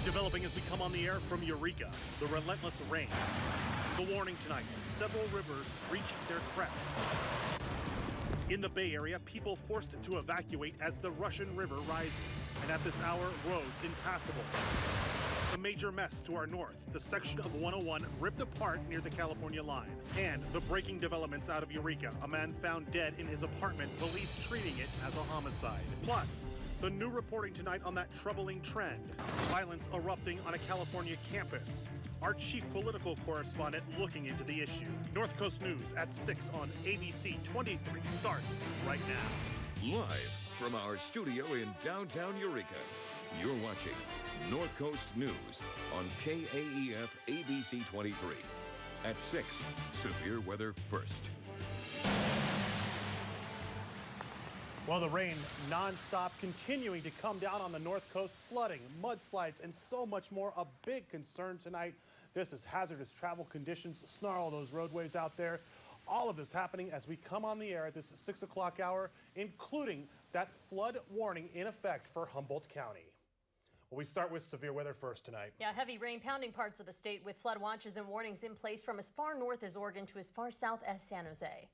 Developing as we come on the air from Eureka, the relentless rain. The warning tonight, several rivers reaching their crest. In the Bay Area, people forced to evacuate as the Russian River rises. And at this hour, roads impassable. A major mess to our north, the section of 101 ripped apart near the California line. And the breaking developments out of Eureka, a man found dead in his apartment, police treating it as a homicide. Plus, the new reporting tonight on that troubling trend, violence erupting on a California campus. Our chief political correspondent looking into the issue. North Coast News at 6 on ABC 23 starts right now. Live from our studio in downtown Eureka, you're watching North Coast News on KAEF ABC 23. At 6, severe weather first. Well, the rain nonstop continuing to come down on the North Coast, flooding, mudslides, and so much more. A big concern tonight. This is hazardous travel conditions. Snarl those roadways out there. All of this happening as we come on the air at this 6 o'clock hour, including that flood warning in effect for Humboldt County. Well, we start with severe weather first tonight. Yeah, heavy rain pounding parts of the state with flood watches and warnings in place from as far north as Oregon to as far south as San Jose.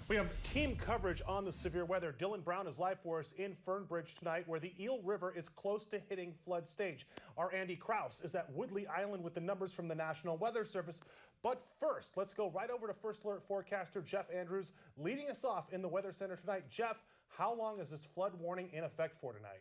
We have team coverage on the severe weather. Dylan Brown is live for us in Fernbridge tonight, where the Eel River is close to hitting flood stage. Our Andy Kraus is at Woodley Island with the numbers from the National Weather Service. But first, let's go right over to First Alert forecaster Jeff Andrews, leading us off in the Weather Center tonight. Jeff, how long is this flood warning in effect for tonight?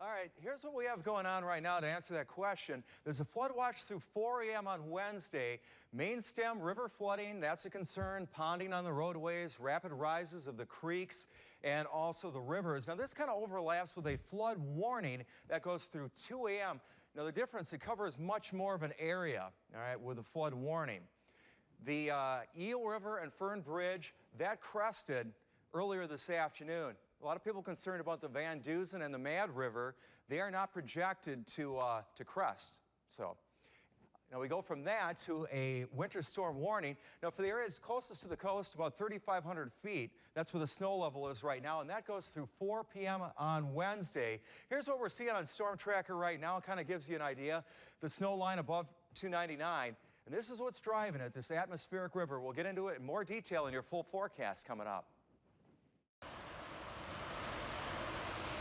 All right, here's what we have going on right now to answer that question. There's a flood watch through 4 a.m. on Wednesday. Main stem river flooding, that's a concern. Ponding on the roadways, rapid rises of the creeks, and also the rivers. Now, this kind of overlaps with a flood warning that goes through 2 a.m. Now, the difference, it covers much more of an area, all right, with a flood warning. The Eel River and Fern Bridge, that crested earlier this afternoon. A lot of people concerned about the Van Dusen and the Mad River. They are not projected to crest. So now we go from that to a winter storm warning. Now for the areas closest to the coast, about 3,500 feet, that's where the snow level is right now, and that goes through 4 p.m. on Wednesday. Here's what we're seeing on Storm Tracker right now. It kind of gives you an idea. The snow line above 299. And this is what's driving it, this atmospheric river. We'll get into it in more detail in your full forecast coming up.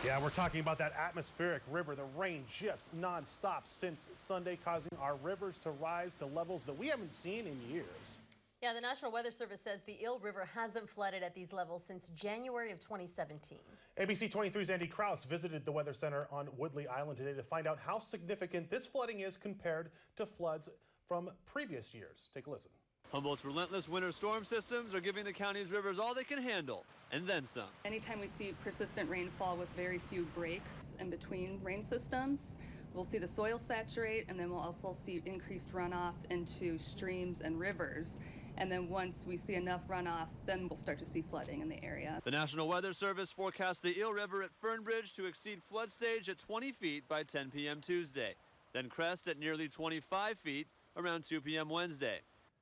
Yeah, we're talking about that atmospheric river. The rain just nonstop since Sunday, causing our rivers to rise to levels that we haven't seen in years. Yeah, the National Weather Service says the Eel River hasn't flooded at these levels since January of 2017. ABC 23's Andy Kraus visited the Weather Center on Woodley Island today to find out how significant this flooding is compared to floods from previous years. Take a listen. Humboldt's relentless winter storm systems are giving the county's rivers all they can handle, and then some. Anytime we see persistent rainfall with very few breaks in between rain systems, we'll see the soil saturate, and then we'll also see increased runoff into streams and rivers. And then once we see enough runoff, then we'll start to see flooding in the area. The National Weather Service forecasts the Eel River at Fernbridge to exceed flood stage at 20 feet by 10 p.m. Tuesday, then crest at nearly 25 feet around 2 p.m. Wednesday.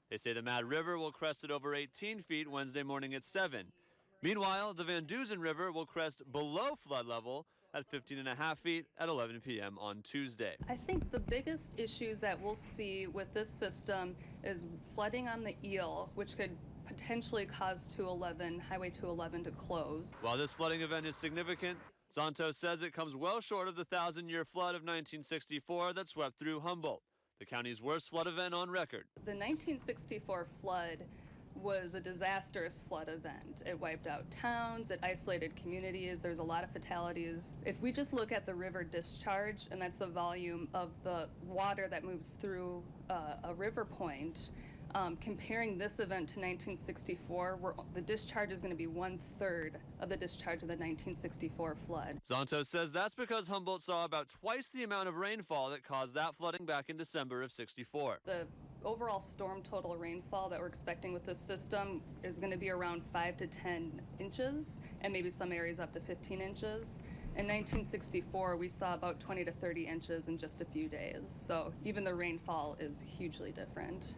They say the Mad River will crest at over 18 feet Wednesday morning at 7. Meanwhile, the Van Dusen River will crest below flood level at 15.5 feet at 11 p.m. on Tuesday. I think the biggest issues that we'll see with this system is flooding on the Eel, which could potentially cause 211, Highway 211 to close. While this flooding event is significant, Santos says it comes well short of the 1,000-year flood of 1964 that swept through Humboldt, the county's worst flood event on record. The 1964 flood was a disastrous flood event. It wiped out towns, it isolated communities, there's a lot of fatalities. If we just look at the river discharge, and that's the volume of the water that moves through a river point, comparing this event to 1964, where the discharge is going to be 1/3 of the discharge of the 1964 flood. Santos says that's because Humboldt saw about twice the amount of rainfall that caused that flooding back in December of '64. The overall storm total rainfall that we're expecting with this system is going to be around 5 to 10 inches, and maybe some areas up to 15 inches. In 1964, we saw about 20 to 30 inches in just a few days, so even the rainfall is hugely different.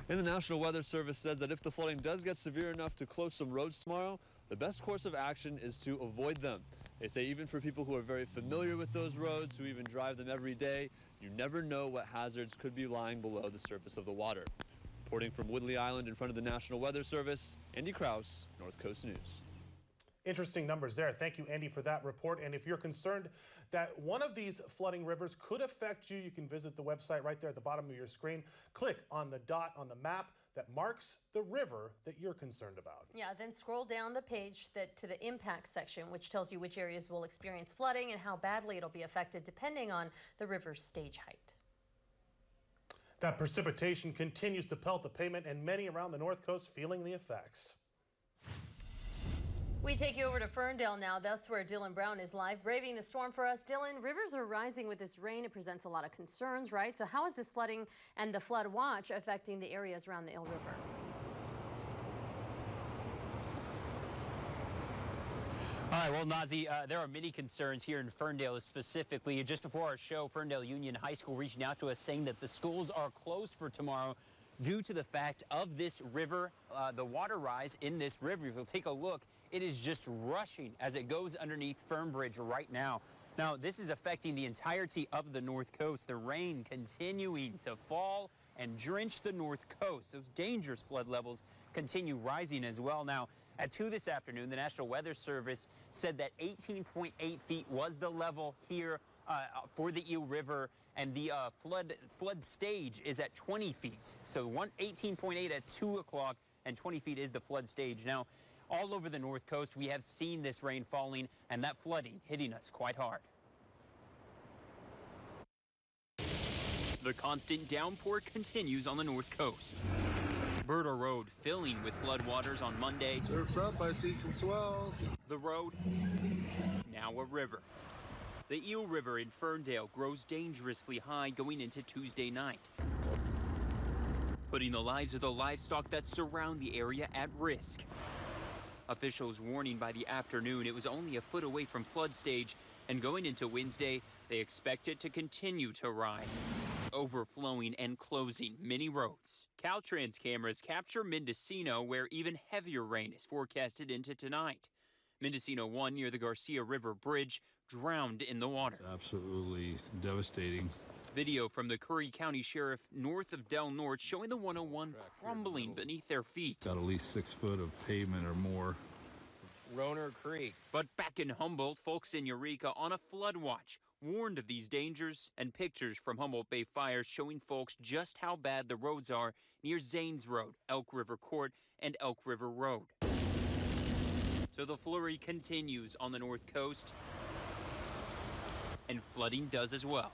And the National Weather Service says that if the flooding does get severe enough to close some roads tomorrow, the best course of action is to avoid them. They say even for people who are very familiar with those roads, who even drive them every day, you never know what hazards could be lying below the surface of the water. Reporting from Woodley Island in front of the National Weather Service, Andy Kraus, North Coast News. Interesting numbers there. Thank you, Andy, for that report. And if you're concerned that one of these flooding rivers could affect you, you can visit the website right there at the bottom of your screen. Click on the dot on the map that marks the river that you're concerned about. Yeah, then scroll down the page to the impact section, which tells you which areas will experience flooding and how badly it'll be affected depending on the river's stage height. That precipitation continues to pelt the pavement, and many around the North Coast feeling the effects. We take you over to Ferndale now. That's where Dylan Brown is live, braving the storm for us. Dylan, rivers are rising with this rain. It presents a lot of concerns, right? So how is this flooding and the flood watch affecting the areas around the Eel River? All right, well, Nazi, there are many concerns here in Ferndale specifically. Just before our show, Ferndale Union High School reaching out to us saying that the schools are closed for tomorrow due to the fact of this river, the water rise in this river. If you'll take a look, it is just rushing as it goes underneath Fernbridge right now. Now, this is affecting the entirety of the North Coast. The rain continuing to fall and drench the North Coast. Those dangerous flood levels continue rising as well. Now, at 2 this afternoon, the National Weather Service said that 18.8 feet was the level here for the Eel River, and the flood stage is at 20 feet. So 18.8 at 2 o'clock, and 20 feet is the flood stage. Now, all over the North Coast, we have seen this rain falling and that flooding hitting us quite hard. The constant downpour continues on the North Coast. Berta Road filling with floodwaters on Monday. Surf's up, I see some swells. The road, now a river. The Eel River in Ferndale grows dangerously high going into Tuesday night, putting the lives of the livestock that surround the area at risk. Officials warning by the afternoon it was only a foot away from flood stage, and going into Wednesday, they expect it to continue to rise, overflowing and closing many roads. Caltrans cameras capture Mendocino, where even heavier rain is forecasted into tonight. Mendocino 1 near the Garcia River Bridge drowned in the water. It's absolutely devastating. Video from the Curry County Sheriff north of Del Norte showing the 101 crumbling beneath their feet. Got at least 6 foot of pavement or more. Roner Creek. But back in Humboldt, folks in Eureka on a flood watch warned of these dangers, and pictures from Humboldt Bay fires showing folks just how bad the roads are near Zanes Road, Elk River Court, and Elk River Road. So the flurry continues on the North Coast, and flooding does as well.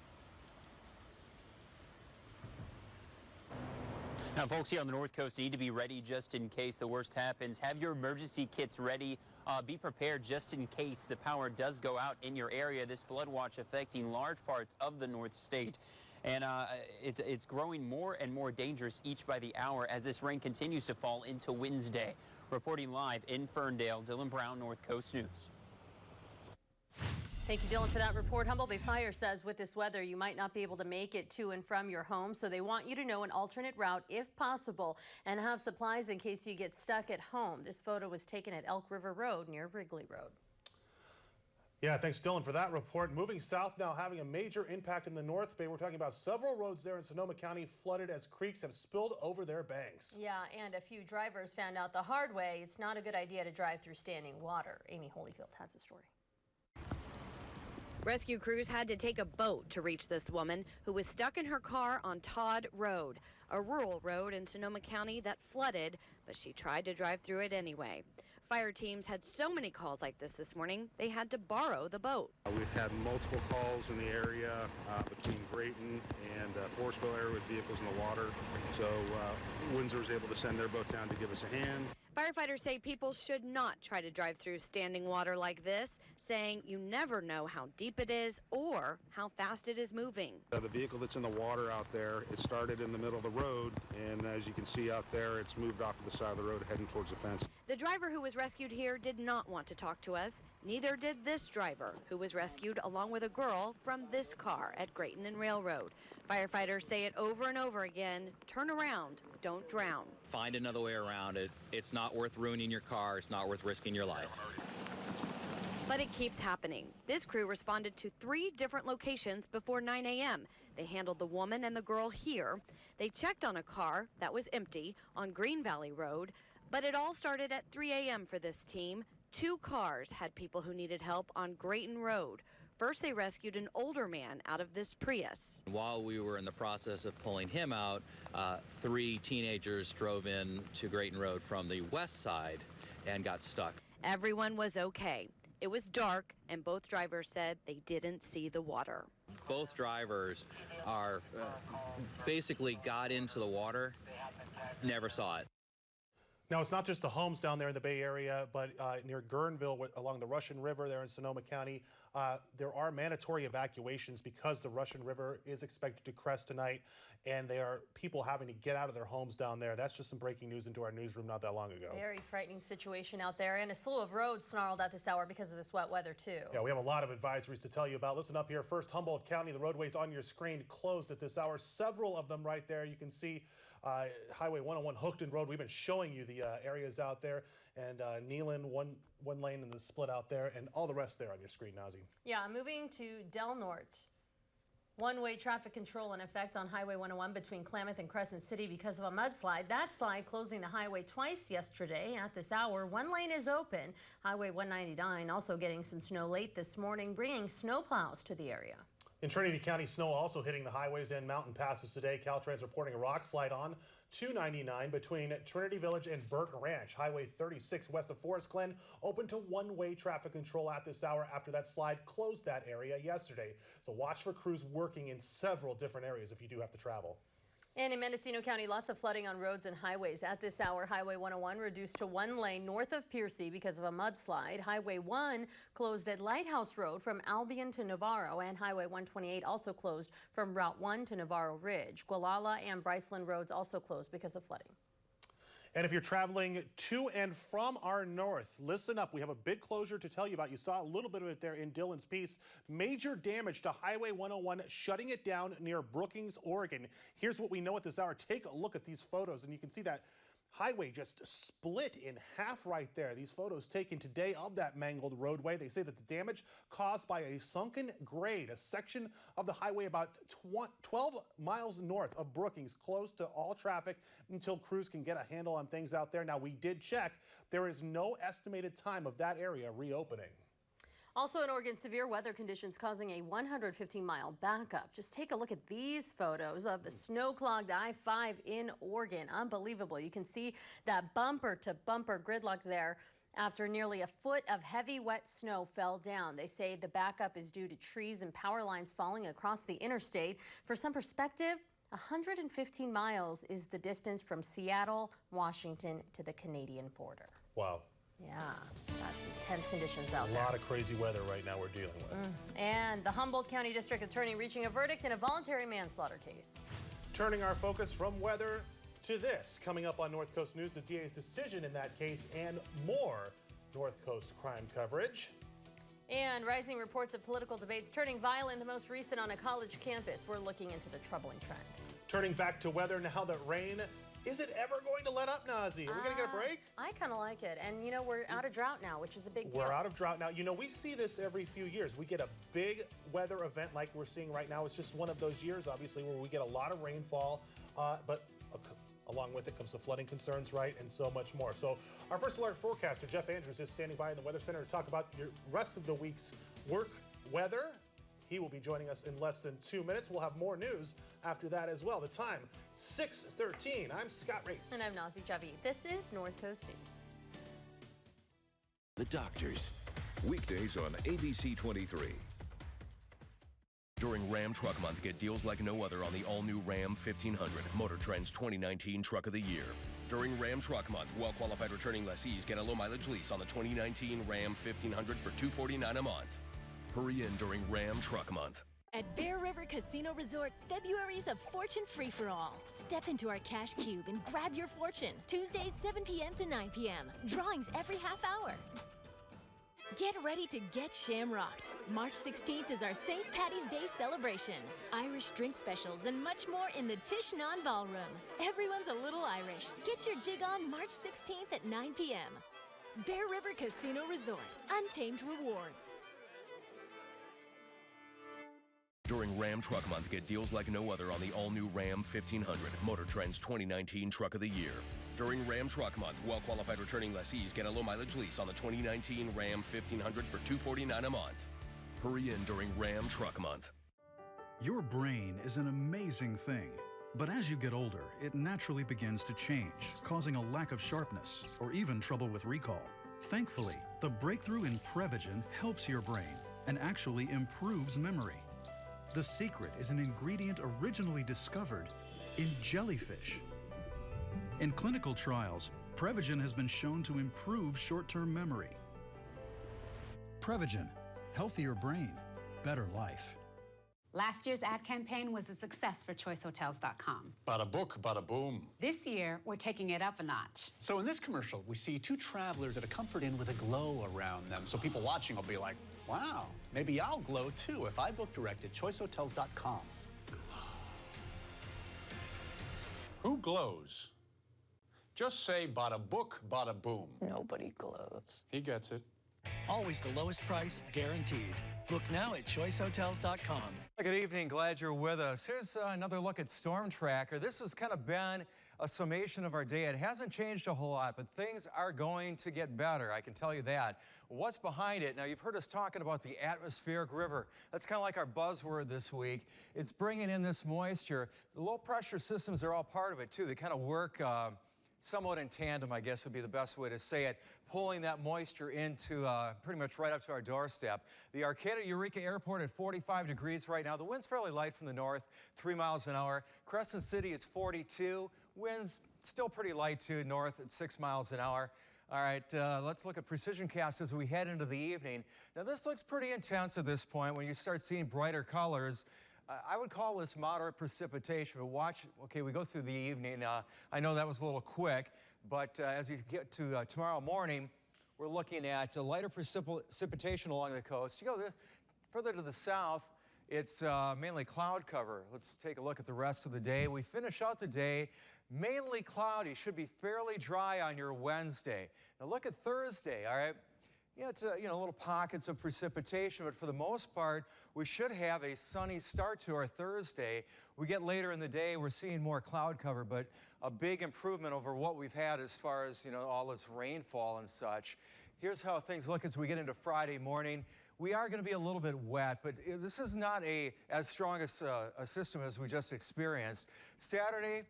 Now, folks here on the North Coast need to be ready just in case the worst happens. Have your emergency kits ready. Be prepared just in case the power does go out in your area. This flood watch affecting large parts of the North State. And it's growing more and more dangerous each by the hour as this rain continues to fall into Wednesday. Reporting live in Ferndale, Dylan Brown, North Coast News. Thank you, Dylan, for that report. Humboldt Bay Fire says with this weather, you might not be able to make it to and from your home, so they want you to know an alternate route if possible and have supplies in case you get stuck at home. This photo was taken at Elk River Road near Wrigley Road. Yeah, thanks, Dylan, for that report. Moving south now, having a major impact in the North Bay. We're talking about several roads there in Sonoma County flooded as creeks have spilled over their banks. Yeah, and a few drivers found out the hard way it's not a good idea to drive through standing water. Amy Holyfield has the story. Rescue crews had to take a boat to reach this woman who was stuck in her car on Todd Road, a rural road in Sonoma County that flooded, but she tried to drive through it anyway. Fire teams had so many calls like this morning, they had to borrow the boat. We've had multiple calls in the area between Grayton and Forestville area with vehicles in the water. So Windsor was able to send their boat down to give us a hand. Firefighters say people should not try to drive through standing water like this, saying you never know how deep it is or how fast it is moving. The vehicle that's in the water out there, it started in the middle of the road, and as you can see out there, it's moved off to the side of the road heading towards the fence. The driver who was rescued here did not want to talk to us. Neither did this driver, who was rescued along with a girl from this car at Grayton and Railroad. Firefighters say it over and over again, turn around, don't drown. Find another way around it. It's not worth ruining your car. It's not worth risking your life. But it keeps happening. This crew responded to 3 different locations before 9 a.m. They handled the woman and the girl here. They checked on a car that was empty on Green Valley Road, but it all started at 3 a.m. for this team. 2 cars had people who needed help on Grayton Road. First, they rescued an older man out of this Prius. While we were in the process of pulling him out, 3 teenagers drove in to Grayton Road from the west side and got stuck. Everyone was okay. It was dark, and both drivers said they didn't see the water. Both drivers are basically got into the water, never saw it. Now, it's not just the homes down there in the Bay Area, but near Guerneville, along the Russian River there in Sonoma County, there are mandatory evacuations because the Russian River is expected to crest tonight, and there are people having to get out of their homes down there. That's just some breaking news into our newsroom not that long ago. Very frightening situation out there, and a slew of roads snarled at this hour because of this wet weather, too. Yeah, we have a lot of advisories to tell you about. Listen up here. First, Humboldt County, the roadways on your screen closed at this hour. Several of them right there. You can see Highway 101 Hookton Road. We've been showing you the areas out there, and Neyland, one lane in the split out there, and all the rest there on your screen, Nazi. Yeah, moving to Del Norte. One-way traffic control in effect on Highway 101 between Klamath and Crescent City because of a mudslide. That slide closing the highway twice yesterday. At this hour, one lane is open. Highway 199 also getting some snow late this morning, bringing snowplows to the area. In Trinity County, snow also hitting the highways and mountain passes today. Caltrans reporting a rock slide on 299 between Trinity Village and Burton Ranch. Highway 36 west of Forest Glen open to one-way traffic control at this hour after that slide closed that area yesterday. So watch for crews working in several different areas if you do have to travel. And in Mendocino County, lots of flooding on roads and highways. At this hour, Highway 101 reduced to one lane north of Piercy because of a mudslide. Highway 1 closed at Lighthouse Road from Albion to Navarro, and Highway 128 also closed from Route 1 to Navarro Ridge. Gualala and Bryceland roads also closed because of flooding. And if you're traveling to and from our north, listen up. We have a big closure to tell you about. You saw a little bit of it there in Dillon's piece. Major damage to Highway 101, shutting it down near Brookings, Oregon. Here's what we know at this hour. Take a look at these photos, and you can see that highway just split in half right there. These photos taken today of that mangled roadway. They say that the damage caused by a sunken grade, a section of the highway about 12 miles north of Brookings, closed to all traffic until crews can get a handle on things out there. Now, we did check. There is no estimated time of that area reopening. Also in Oregon, severe weather conditions causing a 115-mile backup. Just take a look at these photos of the snow-clogged I-5 in Oregon. Unbelievable. You can see that bumper-to-bumper gridlock there after nearly a foot of heavy, wet snow fell down. They say the backup is due to trees and power lines falling across the interstate. For some perspective, 115 miles is the distance from Seattle, Washington to the Canadian border. Wow. Yeah, that's intense conditions out there. A lot of crazy weather right now we're dealing with. And the Humboldt County District Attorney reaching a verdict in a voluntary manslaughter case. Turning our focus from weather to this. Coming up on North Coast News, the DA's decision in that case and more North Coast crime coverage. And rising reports of political debates turning violent, the most recent on a college campus. We're looking into the troubling trend. Turning back to weather now that rain, is it ever going to let up, Nazi? Are we going to get a break? I kind of like it. And, you know, we're out of drought now, which is a big deal. We're out of drought now. You know, we see this every few years. We get a big weather event like we're seeing right now. It's just one of those years, obviously, where we get a lot of rainfall, but along with it comes the flooding concerns, right, and so much more. So our first alert forecaster, Jeff Andrews, is standing by in the Weather Center to talk about your rest of the week's work weather. He will be joining us in less than 2 minutes. We'll have more news after that as well. The time, 6:13. I'm Scott Rates. And I'm Nazi Javid. This is North Coast News. The Doctors. Weekdays on ABC 23. During Ram Truck Month, get deals like no other on the all-new Ram 1500, Motor Trend's 2019 Truck of the Year. During Ram Truck Month, well-qualified returning lessees get a low-mileage lease on the 2019 Ram 1500 for $249 a month. Hurry in during Ram Truck Month. At Bear River Casino Resort, February's a fortune free-for-all. Step into our cash cube and grab your fortune. Tuesdays, 7 p.m. to 9 p.m. Drawings every half hour. Get ready to get shamrocked. March 16th is our St. Patty's Day celebration. Irish drink specials and much more in the Tishnan Ballroom. Everyone's a little Irish. Get your jig on March 16th at 9 p.m. Bear River Casino Resort. Untamed rewards. During Ram Truck Month, get deals like no other on the all-new Ram 1500, Motor Trend's 2019 Truck of the Year. During Ram Truck Month, well-qualified returning lessees get a low-mileage lease on the 2019 Ram 1500 for $249 a month. Hurry in during Ram Truck Month. Your brain is an amazing thing, but as you get older, it naturally begins to change, causing a lack of sharpness or even trouble with recall. Thankfully, the breakthrough in Prevagen helps your brain and actually improves memory. The secret is an ingredient originally discovered in jellyfish. In clinical trials, Prevagen has been shown to improve short-term memory. Prevagen, healthier brain, better life. Last year's ad campaign was a success for ChoiceHotels.com. Bada book, bada boom. This year, we're taking it up a notch. So in this commercial, we see two travelers at a comfort inn with a glow around them. So people watching will be like, wow, maybe I'll glow too if I book direct at ChoiceHotels.com. Who glows? Just say bada book, bada boom. Nobody glows. He gets it. Always the lowest price, guaranteed. Look now at ChoiceHotels.com. Good evening, glad you're with us. Here's another look at Storm Tracker. This has kind of been a summation of our day. It hasn't changed a whole lot, but things are going to get better, I can tell you that. What's behind it? Now, you've heard us talking about the atmospheric river. That's kind of like our buzzword this week. It's bringing in this moisture. The low pressure systems are all part of it, too. They kind of work somewhat in tandem, I guess would be the best way to say it, pulling that moisture into pretty much right up to our doorstep. The Arcata Eureka Airport at 45 degrees right now. The wind's fairly light from the north, 3 miles an hour. Crescent City, it's 42. Winds still pretty light too, north at 6 miles an hour. All right, let's look at precision cast as we head into the evening. Now this looks pretty intense at this point when you start seeing brighter colors. I would call this moderate precipitation, but watch, okay, we go through the evening. I know that was a little quick, but as you get to tomorrow morning, we're looking at lighter precipitation along the coast. You go further to the south, it's mainly cloud cover. Let's take a look at the rest of the day. We finish out the day mainly cloudy, should be fairly dry on your Wednesday. Now look at Thursday, all right? Yeah, it's little pockets of precipitation, but for the most part, we should have a sunny start to our Thursday. We get later in the day, we're seeing more cloud cover, but a big improvement over what we've had as far as, all this rainfall and such. Here's how things look as we get into Friday morning. We are going to be a little bit wet, but this is not as strong a system as we just experienced. Saturday,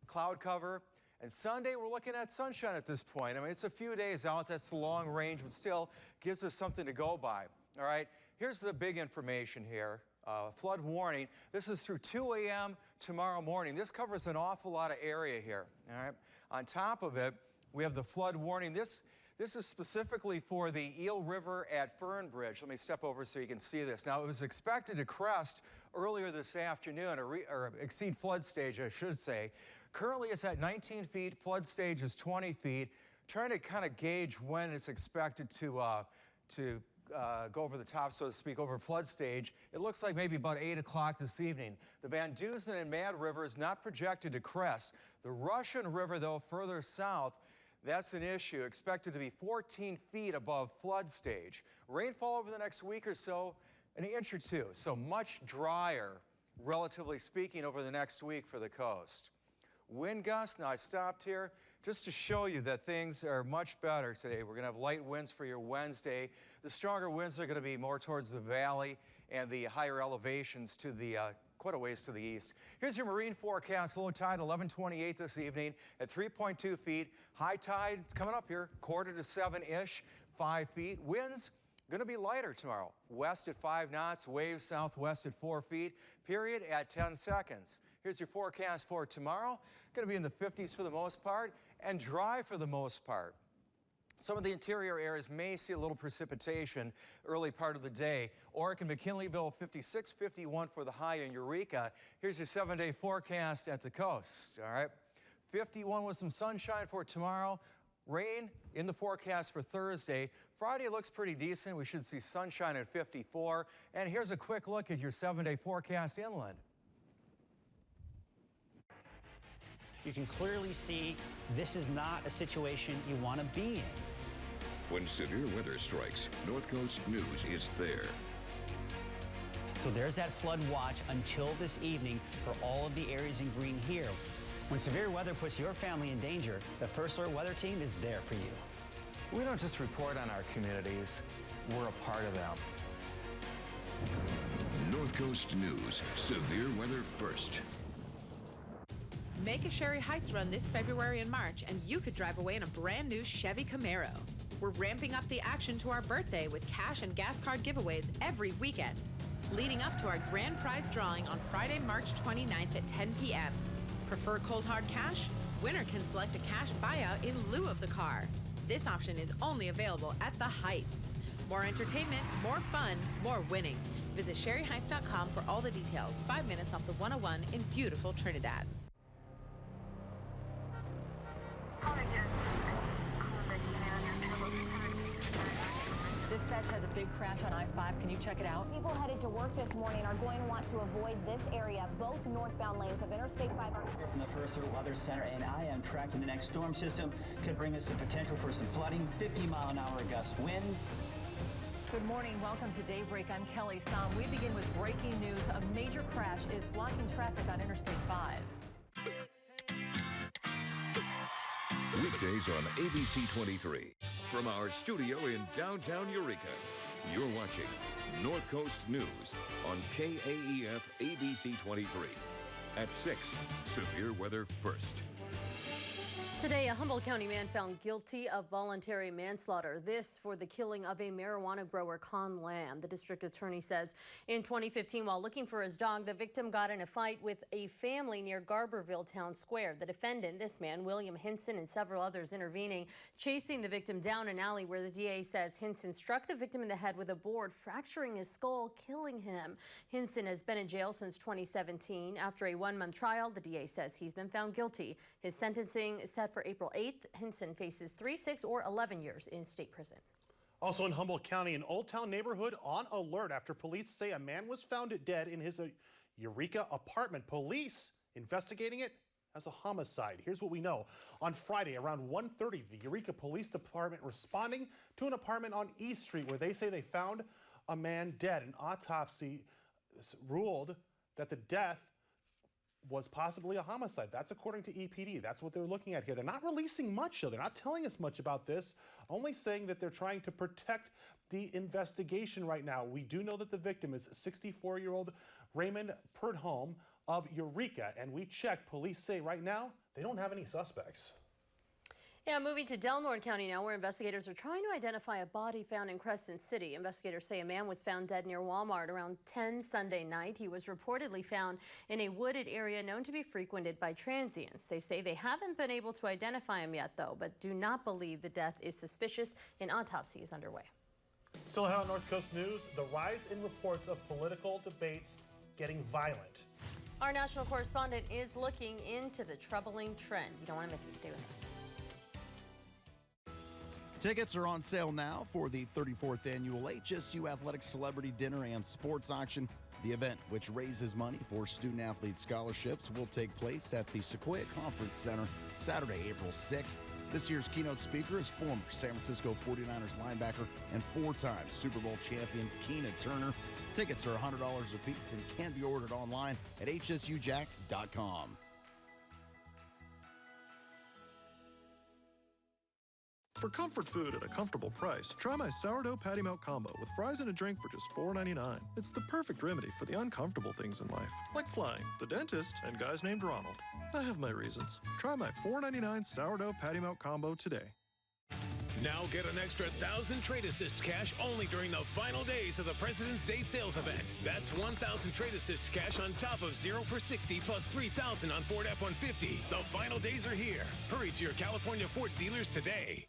cloud cover. And Sunday, we're looking at sunshine at this point. I mean, it's a few days out. That's the long range, but still gives us something to go by. All right, here's the big information here. Flood warning. This is through 2 a.m. tomorrow morning. This covers an awful lot of area here. All right. On top of it, we have the flood warning. This is specifically for the Eel River at Fernbridge. Let me step over so you can see this. Now, it was expected to crest earlier this afternoon, or exceed flood stage, I should say. Currently, it's at 19 feet. Flood stage is 20 feet. Trying to kind of gauge when it's expected to go over the top, so to speak, over flood stage. It looks like maybe about 8 o'clock this evening. The Van Dusen and Mad River is not projected to crest. The Russian River, though, further south, that's an issue. Expected to be 14 feet above flood stage. Rainfall over the next week or so, an inch or two. So much drier, relatively speaking, over the next week for the coast. Wind gusts, now I stopped here just to show you that things are much better today. We're going to have light winds for your Wednesday. The stronger winds are going to be more towards the valley and the higher elevations to the quite a ways to the east. Here's your marine forecast. Low tide 11:28 this evening at 3.2 feet. High tide, it's coming up here, 6:45 to 7-ish, 5 feet. Winds going to be lighter tomorrow. West at 5 knots, waves southwest at 4 feet, period at 10 seconds. Here's your forecast for tomorrow. Going to be in the 50s for the most part and dry for the most part. Some of the interior areas may see a little precipitation early part of the day. Oregon, McKinleyville, 56, 51 for the high in Eureka. Here's your 7-day forecast at the coast, all right? 51 with some sunshine for tomorrow. Rain in the forecast for Thursday. Friday looks pretty decent. We should see sunshine at 54. And here's a quick look at your 7-day forecast inland. You can clearly see this is not a situation you want to be in. When severe weather strikes, North Coast News is there. So there's that flood watch until this evening for all of the areas in green here. When severe weather puts your family in danger, the First Alert Weather Team is there for you. We don't just report on our communities, we're a part of them. North Coast News, severe weather first. Make a Sherry Heights run this February and March, and you could drive away in a brand new Chevy Camaro. We're ramping up the action to our birthday with cash and gas card giveaways every weekend, leading up to our grand prize drawing on Friday, March 29th at 10 p.m. Prefer cold hard cash? Winner can select a cash buyout in lieu of the car. This option is only available at the Heights. More entertainment, more fun, more winning. Visit sherryheights.com for all the details. 5 minutes off the 101 in beautiful Trinidad. Dispatch has a big crash on I-5. Can you check it out? People headed to work this morning are going to want to avoid this area. Both northbound lanes of Interstate 5 are... Here from the First Alert Weather Center, and I am tracking the next storm system. Could bring us a potential for some flooding, 50-mile-an-hour gust winds. Good morning. Welcome to Daybreak. I'm Kelly Som. We begin with breaking news. A major crash is blocking traffic on Interstate 5. Weekdays on ABC 23. From our studio in downtown Eureka, you're watching North Coast News on KAEF ABC 23. At 6, severe weather first. Today, a Humboldt County man found guilty of voluntary manslaughter. This for the killing of a marijuana grower, Con Lamb. The district attorney says in 2015, while looking for his dog, the victim got in a fight with a family near Garberville Town Square. The defendant, this man, William Hinson, and several others intervening, chasing the victim down an alley where the DA says Hinson struck the victim in the head with a board, fracturing his skull, killing him. Hinson has been in jail since 2017. After a 1-month trial, the DA says he's been found guilty. His sentencing is set for April 8th. Hinson faces 3, 6, or 11 years in state prison. Also in Humboldt County, an Old Town neighborhood on alert after police say a man was found dead in his Eureka apartment. Police investigating it as a homicide. Here's what we know. On Friday around 1:30, the Eureka Police Department responding to an apartment on East Street where they say they found a man dead. An autopsy ruled that the death was possibly a homicide. That's according to EPD. That's what they're looking at here. They're not releasing much, though. They're not telling us much about this, only saying that they're trying to protect the investigation right now. We do know that the victim is 64-year-old Raymond Purdholm of Eureka, and we checked. Police say right now they don't have any suspects. Yeah, moving to Delmore County now, where investigators are trying to identify a body found in Crescent City. Investigators say a man was found dead near Walmart around 10 Sunday night. He was reportedly found in a wooded area known to be frequented by transients. They say they haven't been able to identify him yet, though, but do not believe the death is suspicious. An autopsy is underway. Still ahead on North Coast News, the rise in reports of political debates getting violent. Our national correspondent is looking into the troubling trend. You don't want to miss it. Stay with us. Tickets are on sale now for the 34th annual HSU Athletic Celebrity Dinner and Sports Auction. The event, which raises money for student-athlete scholarships, will take place at the Sequoia Conference Center Saturday, April 6th. This year's keynote speaker is former San Francisco 49ers linebacker and 4-time Super Bowl champion Keena Turner. Tickets are $100 apiece and can be ordered online at hsujax.com. For comfort food at a comfortable price, try my sourdough patty melt combo with fries and a drink for just $4.99. It's the perfect remedy for the uncomfortable things in life, like flying, the dentist, and guys named Ronald. I have my reasons. Try my $4.99 sourdough patty melt combo today. Now get an extra 1,000 Trade Assist cash only during the final days of the President's Day sales event. That's 1,000 Trade Assist cash on top of 0 for 60 plus 3,000 on Ford F-150. The final days are here. Hurry to your California Ford dealers today.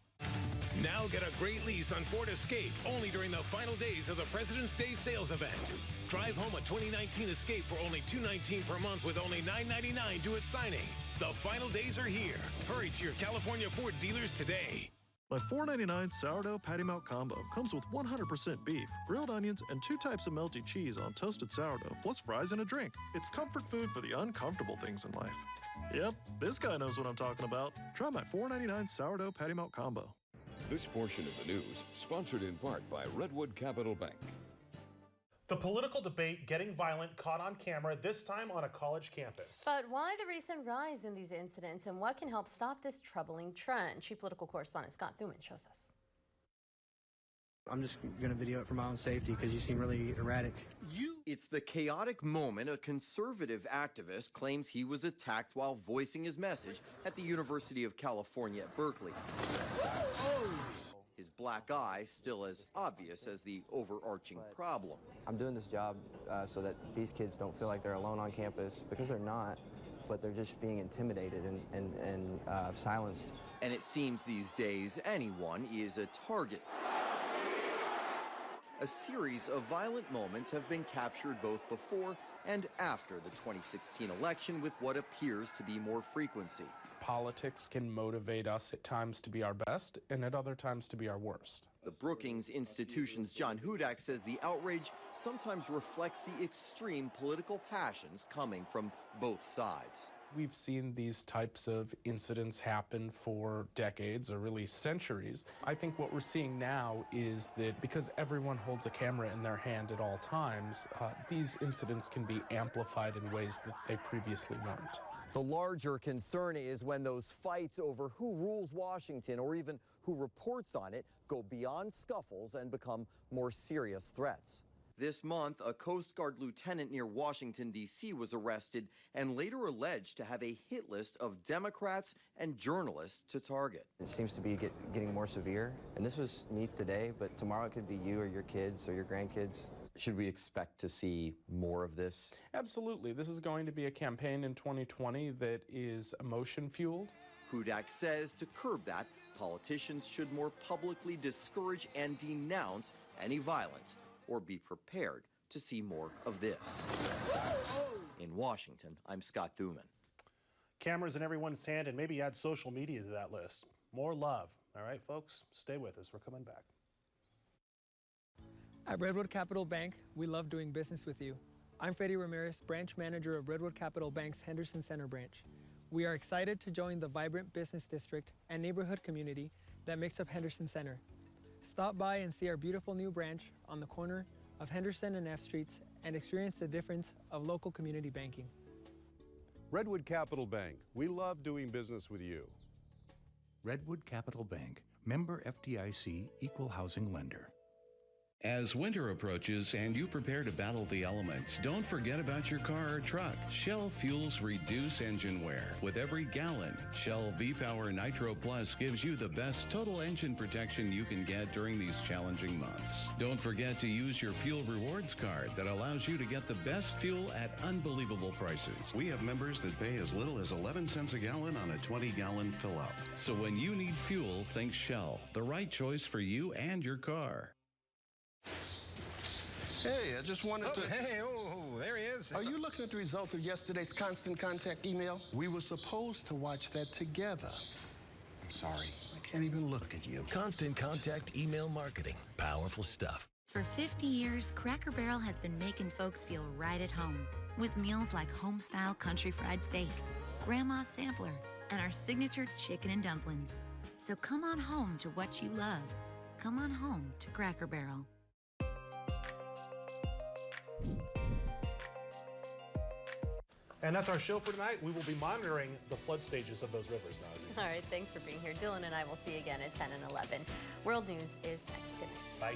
Now get a great lease on Ford Escape only during the final days of the President's Day sales event. Drive home a 2019 Escape for only $219 per month with only $999 due at signing. The final days are here. Hurry to your California Ford dealers today. My $4.99 sourdough patty melt combo comes with 100% beef, grilled onions, and 2 types of melty cheese on toasted sourdough, plus fries and a drink. It's comfort food for the uncomfortable things in life. Yep, this guy knows what I'm talking about. Try my $4.99 sourdough patty melt combo. This portion of the news sponsored in part by Redwood Capital Bank. The political debate getting violent caught on camera, this time on a college campus. But why the recent rise in these incidents and what can help stop this troubling trend? Chief political correspondent Scott Thuman shows us. I'm just going to video it for my own safety because you seem really erratic. It's the chaotic moment a conservative activist claims he was attacked while voicing his message at the University of California at Berkeley. His black eye still as obvious as the overarching problem. I'm doing this job so that these kids don't feel like they're alone on campus, because they're not, but they're just being intimidated and silenced. And it seems these days anyone is a target. A series of violent moments have been captured both before and after the 2016 election with what appears to be more frequency. Politics can motivate us at times to be our best and at other times to be our worst. The Brookings Institution's John Hudak says the outrage sometimes reflects the extreme political passions coming from both sides. We've seen these types of incidents happen for decades or really centuries. I think what we're seeing now is that because everyone holds a camera in their hand at all times, these incidents can be amplified in ways that they previously weren't. The larger concern is when those fights over who rules Washington or even who reports on it go beyond scuffles and become more serious threats. This month, a Coast Guard lieutenant near Washington, D.C. was arrested and later alleged to have a hit list of Democrats and journalists to target. It seems to be getting more severe, and this was me today, but tomorrow it could be you or your kids or your grandkids. Should we expect to see more of this? Absolutely. This is going to be a campaign in 2020 that is emotion-fueled. Hudak says to curb that, politicians should more publicly discourage and denounce any violence, or be prepared to see more of this. In Washington, I'm Scott Thuman. Cameras in everyone's hand, and maybe add social media to that list. More love. All right, folks, stay with us. We're coming back. At Redwood Capital Bank, we love doing business with you. I'm Freddie Ramirez, branch manager of Redwood Capital Bank's Henderson Center branch. We are excited to join the vibrant business district and neighborhood community that makes up Henderson Center. Stop by and see our beautiful new branch on the corner of Henderson and F Streets and experience the difference of local community banking. Redwood Capital Bank, we love doing business with you. Redwood Capital Bank, member FDIC, equal housing lender. As winter approaches and you prepare to battle the elements, don't forget about your car or truck. Shell fuels reduce engine wear. With every gallon, Shell V-Power Nitro Plus gives you the best total engine protection you can get during these challenging months. Don't forget to use your fuel rewards card that allows you to get the best fuel at unbelievable prices. We have members that pay as little as 11 cents a gallon on a 20-gallon fill-up. So when you need fuel, think Shell, the right choice for you and your car. Hey, I just wanted to... Hey, there he is. Are you looking at the results of yesterday's Constant Contact email? We were supposed to watch that together. I'm sorry. I can't even look at you. Constant Contact email marketing. Powerful stuff. For 50 years, Cracker Barrel has been making folks feel right at home with meals like home-style country fried steak, Grandma's Sampler, and our signature chicken and dumplings. So come on home to what you love. Come on home to Cracker Barrel. And that's our show for tonight. We will be monitoring the flood stages of those rivers, Nazy. All right, thanks for being here. Dylan and I will see you again at 10 and 11. World News is next. Good night. Bye.